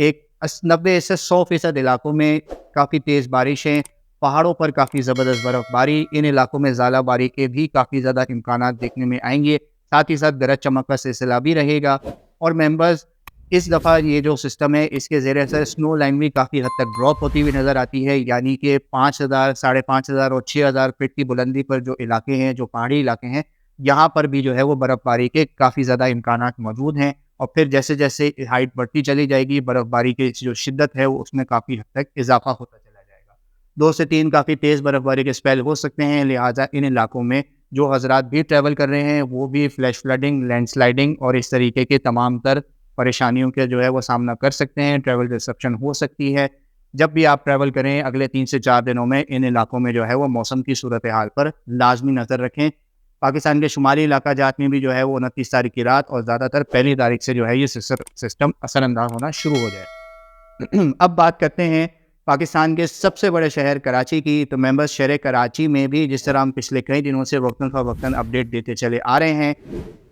ایک 90 سے 100% علاقوں میں کافی تیز بارشیں، پہاڑوں پر کافی زبردست برف باری، ان علاقوں میں ژالہ باری کے بھی کافی زیادہ امکانات دیکھنے میں آئیں گے، ساتھ ہی ساتھ گرج چمک کا سلسلہ بھی رہے گا۔ اور ممبرز، اس دفعہ یہ جو سسٹم ہے اس کے زیر اثر سنو لائن بھی کافی حد تک ڈراپ ہوتی ہوئی نظر آتی ہے، یعنی کہ 5000، 5500 اور 6000 فٹ کی بلندی پر جو علاقے ہیں، جو پہاڑی علاقے ہیں، یہاں پر بھی جو ہے وہ برف باری کے کافی زیادہ امکانات موجود ہیں۔ اور پھر جیسے جیسے ہائٹ بڑھتی چلی جائے گی، برف باری کی جو شدت ہے وہ اس میں کافی حد تک اضافہ ہوتا چلا جائے گا۔ 2 سے 3 کافی تیز برف باری کے اسپیل ہو سکتے ہیں، لہٰذا ان علاقوں میں جو حضرات بھی ٹریول کر رہے ہیں وہ بھی فلیش فلڈنگ، لینڈ سلائڈنگ اور اس طریقے کے تمام تر پریشانیوں کے جو ہے وہ سامنا کر سکتے ہیں، ٹریول ڈسرپشن ہو سکتی ہے۔ جب بھی آپ ٹریول کریں اگلے 3 سے 4 دنوں میں ان علاقوں میں جو ہے وہ موسم کی صورتحال پر لازمی نظر رکھیں۔ پاکستان کے شمالی علاقہ جات میں بھی جو ہے وہ 29 تاریخ کی رات اور زیادہ تر 1 تاریخ سے جو ہے یہ سسٹم اثر انداز ہونا شروع ہو جائے۔ اب بات کرتے ہیں پاکستان کے سب سے بڑے شہر کراچی کی۔ تو ممبرز، شہر کراچی میں بھی جس طرح ہم پچھلے کئی دنوں سے وقتاً فوقتاً اپڈیٹ دیتے چلے آ رہے ہیں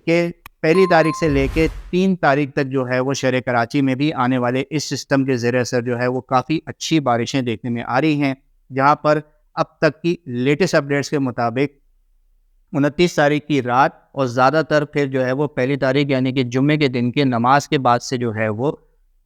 کہ 1 تاریخ سے لے کے 3 تاریخ تک جو ہے وہ شہر کراچی میں بھی آنے والے اس سسٹم کے زیر اثر جو ہے وہ کافی اچھی بارشیں دیکھنے میں آ رہی ہیں، جہاں پر اب تک کی لیٹسٹ اپڈیٹس کے مطابق 29 تاریخ کی رات اور زیادہ تر پھر جو ہے وہ 1 تاریخ یعنی کہ جمعے کے دن کے نماز کے بعد سے جو ہے وہ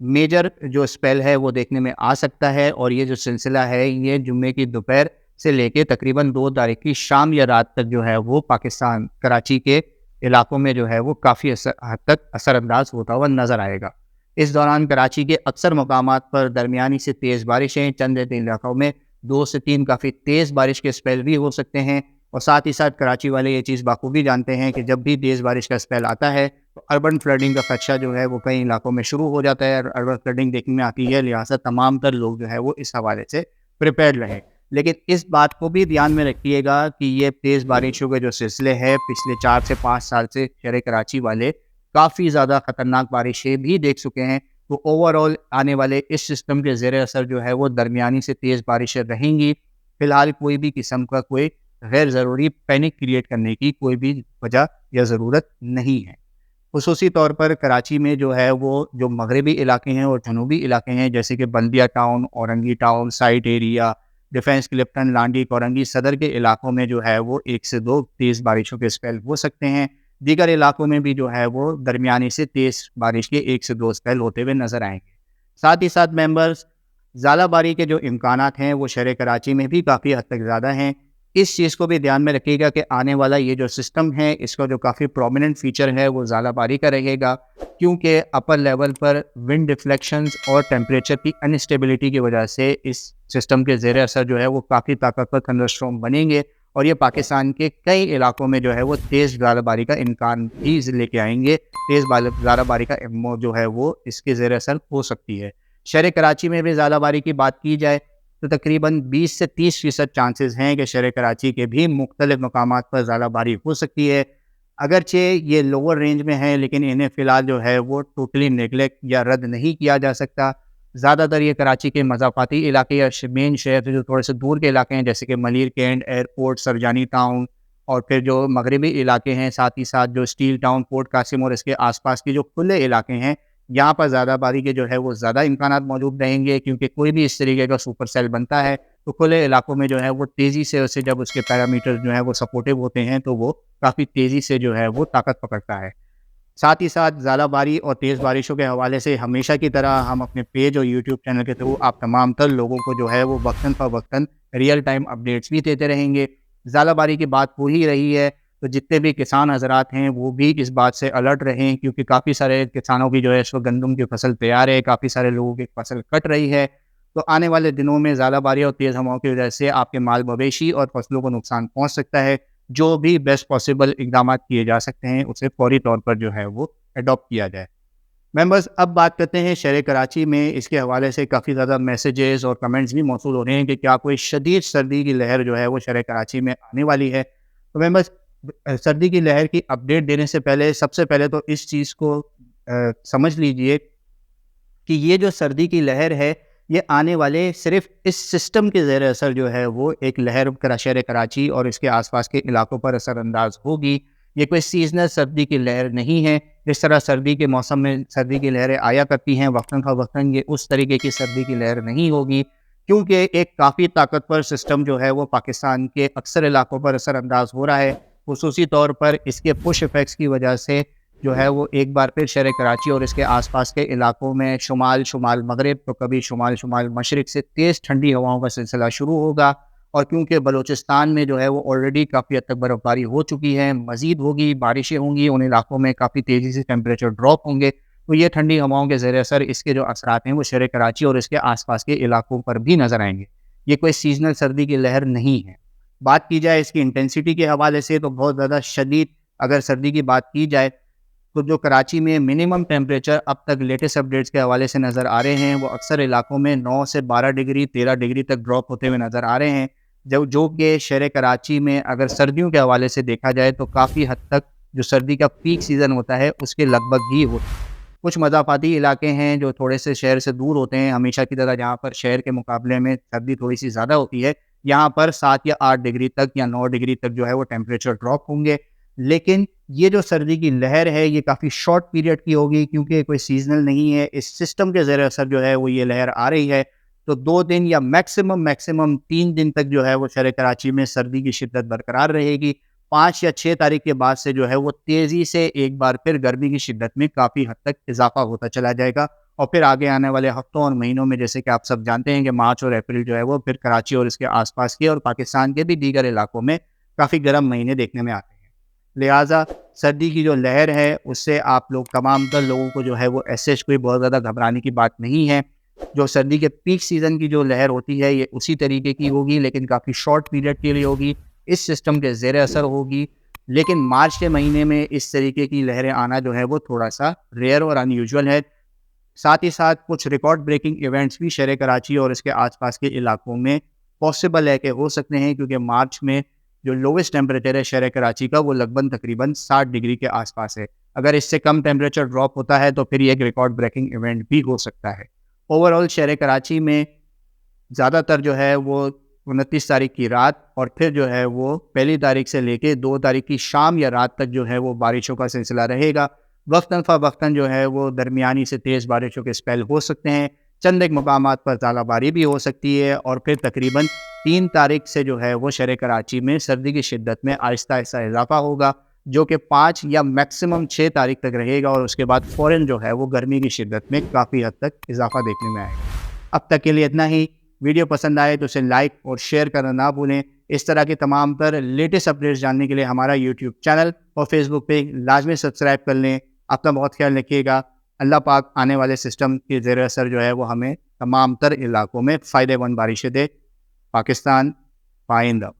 میجر جو اسپیل ہے وہ دیکھنے میں آ سکتا ہے۔ اور یہ جو سلسلہ ہے یہ جمعے کی دوپہر سے لے کے تقریباً 2 تاریخ کی شام یا رات تک جو ہے وہ پاکستان کراچی کے علاقوں میں جو ہے وہ کافی حد تک اثر انداز ہوتا ہوا نظر آئے گا۔ اس دوران کراچی کے اکثر مقامات پر درمیانی سے تیز بارشیں، چند علاقوں میں 2 سے 3 کافی تیز بارش کے اسپیل بھی ہو سکتے ہیں۔ اور ساتھ ہی ساتھ کراچی والے یہ چیز بخوبی جانتے ہیں کہ جب بھی تیز بارش کا اسپیل آتا ہے تو اربن فلڈنگ کا خدشہ جو ہے وہ کئی علاقوں میں شروع ہو جاتا ہے، اربن فلڈنگ دیکھنے میں آتی ہے، لہٰذا تمام تر لوگ جو ہے وہ اس حوالے سے پریپیئرڈ رہیں۔ لیکن اس بات کو بھی دھیان میں رکھیے گا کہ یہ تیز بارشوں کے جو سلسلے ہیں پچھلے 4 سے 5 سال سے شہر کراچی والے کافی زیادہ خطرناک بارشیں بھی دیکھ چکے ہیں، تو اوور آل آنے والے اس سسٹم کے زیر اثر جو ہے وہ درمیانی سے تیز بارشیں رہیں گی۔ فی الحال کوئی بھی قسم کا کوئی غیر ضروری پینک کریٹ کرنے کی کوئی بھی وجہ یا ضرورت نہیں ہے۔ خصوصی طور پر کراچی میں جو ہے وہ جو مغربی علاقے ہیں اور جنوبی علاقے ہیں جیسے کہ Baldia town, Orangi town, site area, Defence Clifton, Landhi, Korangi Saddar کے علاقوں میں جو ہے وہ 1 سے 2 تیز بارشوں کے اسپیل ہو سکتے ہیں۔ دیگر علاقوں میں بھی جو ہے وہ درمیانی سے تیز بارش کے 1 سے 2 اسپیل ہوتے ہوئے نظر آئیں گے۔ ساتھ ہی ساتھ ممبرز، ژالہ باری کے جو امکانات ہیں وہ شہر کراچی میں بھی کافی حد تک زیادہ ہیں۔ اس چیز کو بھی دھیان میں رکھیے گا کہ آنے والا یہ جو سسٹم ہے اس کا جو کافی پرومیننٹ فیچر ہے وہ ژالہ باری کا رہے گا، کیونکہ اپر لیول پر ونڈ ڈیفلیکشنز اور ٹیمپریچر کی انسٹیبلٹی کی وجہ سے اس سسٹم کے زیر اثر جو ہے وہ کافی طاقتور تھنڈر اسٹارم بنیں گے، اور یہ پاکستان کے کئی علاقوں میں جو ہے وہ تیز ژالہ باری کا امکان بھی لے کے آئیں گے۔ تیز ژالہ باری کا جو ہے وہ اس کے زیر اثر ہو سکتی ہے۔ شہر کراچی میں بھی ژالہ باری کی بات کی جائے تو تقریباً 20 سے 30% چانسز ہیں کہ شہر کراچی کے بھی مختلف مقامات پر ژالہ باری ہو سکتی ہے۔ اگرچہ یہ لوور رینج میں ہے لیکن انہیں فی الحال جو ہے وہ ٹوٹلی نیگلیکٹ یا رد نہیں کیا جا سکتا۔ زیادہ تر یہ کراچی کے مضافاتی علاقے یا مین شہر سے جو تھوڑے سے دور کے علاقے ہیں جیسے کہ Malir Cantt, airport, Surjani town, اور پھر جو مغربی علاقے ہیں، ساتھ ہی ساتھ جو اسٹیل ٹاؤن، پورٹ قاسم اور اس کے آس پاس کے جو کھلے علاقے ہیں، یہاں پر زیادہ باری کے جو ہے وہ زیادہ امکانات موجود رہیں گے، کیونکہ کوئی بھی اس طریقے کا سپر سیل بنتا ہے تو کھلے علاقوں میں جو ہے وہ تیزی سے اسے جب اس کے پیرامیٹر جو ہے وہ سپورٹیو ہوتے ہیں تو وہ کافی تیزی سے جو ہے وہ طاقت پکڑتا ہے۔ ساتھ ہی ساتھ ژالہ باری اور تیز بارشوں کے حوالے سے ہمیشہ کی طرح ہم اپنے پیج اور یوٹیوب چینل کے تھرو آپ تمام تر لوگوں کو جو ہے وہ وقتاً فوقتاً ریئل ٹائم اپڈیٹس بھی دیتے رہیں گے۔ ژالہ باری کی بات ہو ہی رہی ہے تو جتنے بھی کسان حضرات ہیں وہ بھی اس بات سے الرٹ رہیں، کیونکہ کافی سارے کسانوں کی جو ہے اس وقت گندم کی فصل تیار ہے، کافی سارے لوگوں کی فصل کٹ رہی ہے، تو آنے والے دنوں میں ژالہ باری اور تیز ہواؤں کی وجہ سے آپ کے مال مویشی اور فصلوں کو نقصان پہنچ سکتا ہے۔ جو بھی بیسٹ پاسبل اقدامات کیے جا سکتے ہیں اسے فوری طور پر جو ہے وہ اڈاپٹ کیا جائے۔ ممبرز، اب بات کرتے ہیں شہر کراچی میں اس کے حوالے سے کافی زیادہ میسیجز اور کمنٹس بھی موصول ہو رہے ہیں کہ کیا کوئی شدید سردی کی لہر جو ہے وہ شہر کراچی میں آنے والی ہے۔ تو ممبرز، سردی کی لہر کی اپڈیٹ دینے سے پہلے سب سے پہلے تو اس چیز کو سمجھ لیجئے کہ یہ جو سردی کی لہر ہے یہ آنے والے صرف اس سسٹم کے زیر اثر جو ہے وہ ایک لہر شہر کراچی اور اس کے آس پاس کے علاقوں پر اثر انداز ہوگی۔ یہ کوئی سیزنل سردی کی لہر نہیں ہے، جس طرح سردی کے موسم میں سردی کی لہریں آیا کرتی ہیں وقتاً فوقتاً، یہ اس طریقے کی سردی کی لہر نہیں ہوگی، کیونکہ ایک کافی طاقتور سسٹم جو ہے وہ پاکستان کے اکثر علاقوں پر اثر انداز ہو رہا ہے، خصوصی طور پر اس کے پش ایفیکٹس کی وجہ سے جو ہے وہ ایک بار پھر شہر کراچی اور اس کے آس پاس کے علاقوں میں شمال مغرب تو کبھی شمال مشرق سے تیز ٹھنڈی ہواؤں کا سلسلہ شروع ہوگا، اور کیونکہ بلوچستان میں جو ہے وہ آلریڈی کافی حد تک برف باری ہو چکی ہے، مزید ہوگی، بارشیں ہوں گی، ان علاقوں میں کافی تیزی سے ٹیمپریچر ڈراپ ہوں گے، تو یہ ٹھنڈی ہواؤں کے زیر اثر اس کے جو اثرات ہیں وہ شہر کراچی اور اس کے آس پاس کے علاقوں پر بھی نظر آئیں گے۔ یہ کوئی سیزنل سردی کی لہر نہیں ہے۔ بات کی جائے اس کی انٹینسٹی کے حوالے سے تو بہت زیادہ شدید اگر سردی کی بات کی جائے تو جو کراچی میں منیمم ٹیمپریچر اب تک لیٹسٹ اپڈیٹس کے حوالے سے نظر آ رہے ہیں وہ اکثر علاقوں میں 9 سے 12 ڈگری 13 ڈگری تک ڈراپ ہوتے ہوئے نظر آ رہے ہیں، جو کہ شہر کراچی میں اگر سردیوں کے حوالے سے دیکھا جائے تو کافی حد تک جو سردی کا پیک سیزن ہوتا ہے اس کے لگ بھگ ہی ہوتا ہے۔ کچھ مضافاتی علاقے ہیں جو تھوڑے سے شہر سے دور ہوتے ہیں، ہمیشہ کی طرح جہاں پر شہر کے مقابلے میں سردی تھوڑی سی زیادہ ہوتی ہے، یہاں پر 7 یا 8 ڈگری تک یا 9 ڈگری تک جو ہے وہ ٹیمپریچر ڈراپ ہوں گے، لیکن یہ جو سردی کی لہر ہے یہ کافی شارٹ پیریڈ کی ہوگی کیونکہ کوئی سیزنل نہیں ہے، اس سسٹم کے زیر اثر جو ہے وہ یہ لہر آ رہی ہے، تو 2 دن یا میکسیمم 3 دن تک جو ہے وہ شہر کراچی میں سردی کی شدت برقرار رہے گی۔ 5 یا 6 تاریخ کے بعد سے جو ہے وہ تیزی سے ایک بار پھر گرمی کی شدت میں کافی حد تک اضافہ ہوتا چلا جائے گا، اور پھر آگے آنے والے ہفتوں اور مہینوں میں جیسے کہ آپ سب جانتے ہیں کہ مارچ اور اپریل جو ہے وہ پھر کراچی اور اس کے آس پاس کے اور پاکستان کے بھی دیگر علاقوں میں کافی گرم مہینے دیکھنے میں آتے ہیں۔ لہٰذا سردی کی جو لہر ہے اس سے آپ لوگ تمام تر لوگوں کو جو ہے وہ ایسے کوئی بہت زیادہ گھبرانے کی بات نہیں ہے۔ جو سردی کے پیک سیزن کی جو لہر ہوتی ہے یہ اسی طریقے کی ہوگی، لیکن کافی شارٹ پیریڈ کے لیے ہوگی، اس سسٹم کے زیر اثر ہوگی، لیکن مارچ کے مہینے میں اس طریقے کی لہریں آنا جو ہے وہ تھوڑا سا ریئر اور ان یوزول ہے۔ ساتھ ہی ساتھ کچھ ریکارڈ بریکنگ ایونٹس بھی شہر کراچی اور اس کے آس پاس کے علاقوں میں پاسبل ہے کہ ہو سکتے ہیں، کیونکہ مارچ میں جو لووسٹ ٹیمپریچر ہے شہر کراچی کا وہ لگ بھگ تقریباً 60 ڈگری کے آس پاس ہے۔ اگر اس سے کم ٹیمپریچر ڈراپ ہوتا ہے تو پھر یہ ایک ریکارڈ بریکنگ ایونٹ بھی ہو سکتا ہے۔ اوور آل شہر کراچی میں زیادہ تر جو ہے وہ 29 تاریخ کی رات اور پھر جو ہے وہ 1 تاریخ سے لے کے 2 تاریخ کی شام یا رات تک جو ہے وہ بارشوں کا سلسلہ رہے گا۔ وقتاً فوقتاً جو ہے وہ درمیانی سے تیز بارشوں کے سپیل ہو سکتے ہیں، چند ایک مقامات پر ژالہ باری بھی ہو سکتی ہے، اور پھر تقریباً 3 تاریخ سے جو ہے وہ شہر کراچی میں سردی کی شدت میں آہستہ آہستہ اضافہ ہوگا، جو کہ 5 یا میکسیمم 6 تاریخ تک رہے گا، اور اس کے بعد فوراً جو ہے وہ گرمی کی شدت میں کافی حد تک اضافہ دیکھنے میں آئے گا۔ اب تک کے لیے اتنا ہی۔ ویڈیو پسند آئے تو اسے لائک اور شیئر کرنا نہ بھولیں۔ اس طرح کے تمام تر لیٹسٹ اپڈیٹس جاننے کے لیے ہمارا یوٹیوب چینل اور فیس بک پہ لازمی سبسکرائب کر لیں۔ اپنا بہت خیال رکھیے گا۔ اللہ پاک آنے والے سسٹم کے زیر اثر جو ہے وہ ہمیں تمام تر علاقوں میں فائدہ مند بارشیں دے۔ پاکستان پائندہ۔